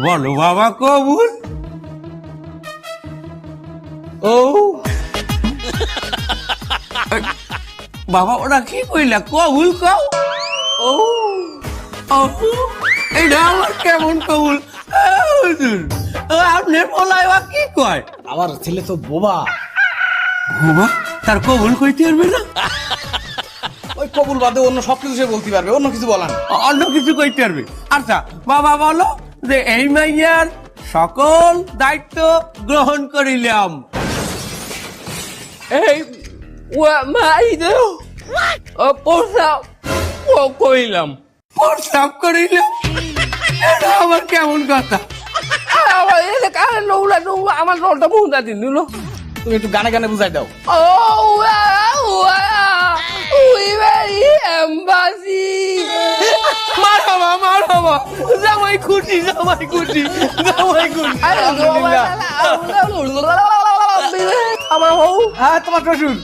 বলো বাবা কবুল। ও বাবা ওরা কি কইলা কবুল কও। ও ও এটা আমার কেমন কবুল। আপনার বলাই বা কি কয়? আমার ছেলে তো বোবা। বাবা তার কবুল কইতে পারবে না? ওই কবুল বাদে অন্য সবকিছু সে বলতে পারবে, অন্য কিছু বলান। অন্য কিছু কইতে পারবে। আচ্ছা বাবা বলো যে এই মাইয়ার সকল দায়িত্ব গ্রহণ করিলাম। এই মাইদেও প্রস্তাব করিলাম। প্রস্তাব করিলাম এটা আবার কেমন কথা? আমার রোলটা বুঝা দিন দিল। তুমি একটু গানে গানে বুঝাই দাও। মারহাবা জামাই খুশি জামাই খুশি জামাই খুশি। হ্যাঁ তোমার শ্বশুর।